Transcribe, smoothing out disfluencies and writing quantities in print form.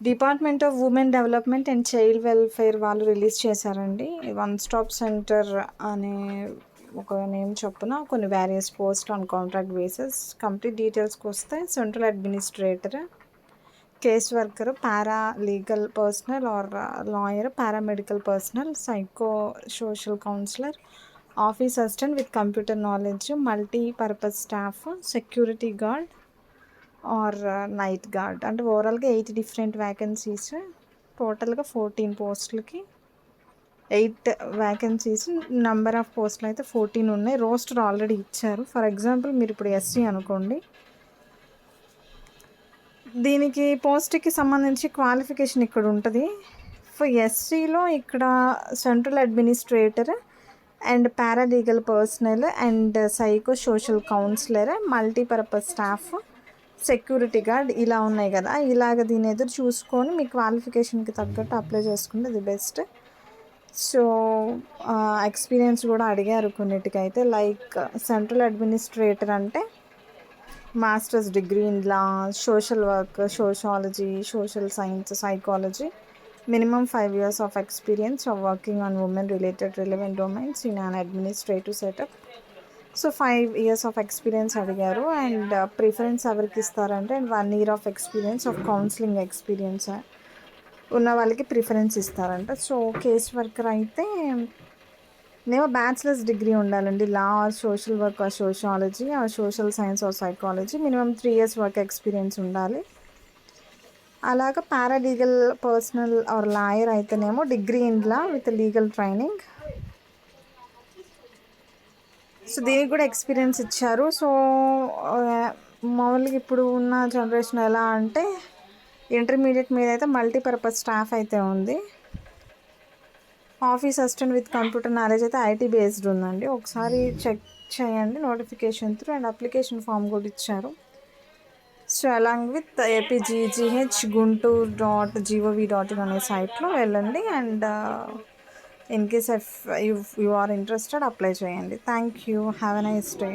Department of women development and child welfare వాళ్ళు release చేశారండి. One stop centre అనే ఒక నేమ్ చొప్పున కొన్ని various post on contract basis. Complete డీటెయిల్స్కి వస్తే central administrator, case worker, para legal personnel or lawyer, paramedical personnel, psycho social counsellor, office assistant with computer knowledge, multipurpose staff, security guard or night guard. అంటే ఓవరాల్గా 8 different vacancies. టోటల్గా 14 పోస్టులకి 8 vacancies. Number of పోస్టులు అయితే 14 ఉన్నాయి. Roster already ఇచ్చారు. For example మీరు ఇప్పుడు ఎస్సీ అనుకోండి, దీనికి పోస్ట్కి సంబంధించి క్వాలిఫికేషన్ ఇక్కడ ఉంటుంది. ఫర్ ఎస్సీలో ఇక్కడ central administrator and paralegal personnel and psycho social counsellor, multipurpose staff, security guard ఇలా ఉన్నాయి కదా. ఇలాగ దీని ఎదురు చూసుకొని మీ క్వాలిఫికేషన్కి తగ్గట్టు అప్లై చేసుకుంటే ది బెస్ట్. సో ఎక్స్పీరియన్స్ కూడా అడిగారు కొన్నిటికైతే. లైక్ సెంట్రల్ అడ్మినిస్ట్రేటర్ అంటే masters degree in law, social work, sociology, social science, psychology, minimum 5 years of experience of working on women related relevant domains in an administrative setup. So 5 years of experience అడిగారు. And preference ఎవరికి ఇస్తారంటే 1 year of experience of counselling experience ఉన్న వాళ్ళకి preference ఇస్తారంట. So case worker అయితే నేమో bachelor's degree ఉండాలండి. Law or social work or sociology or social science or psychology, minimum 3 years work experience ఉండాలి. అలాగా పారాలీగల్ పర్సనల్ ఆర్ లాయర్ అయితేనేమో degree in law with legal training. So దీనికి కూడా experience ఇచ్చారు. So మామూలుగా ఇప్పుడు ఉన్న జనరేషన్ ఎలా అంటే ఇంటర్మీడియట్ మీద అయితే మల్టీపర్పస్ స్టాఫ్ అయితే ఉంది. Office assistant with computer knowledge అయితే ఐటీ బేస్డ్ ఉందండి. ఒకసారి చెక్ చేయండి notification through. And application form కూడా ఇచ్చారు. సో అలాంగ్ విత్ apgh.guntur.gov.in అనే సైట్లో వెళ్ళండి. And in case if you are interested apply చేయండి. Thank you. Have a nice day.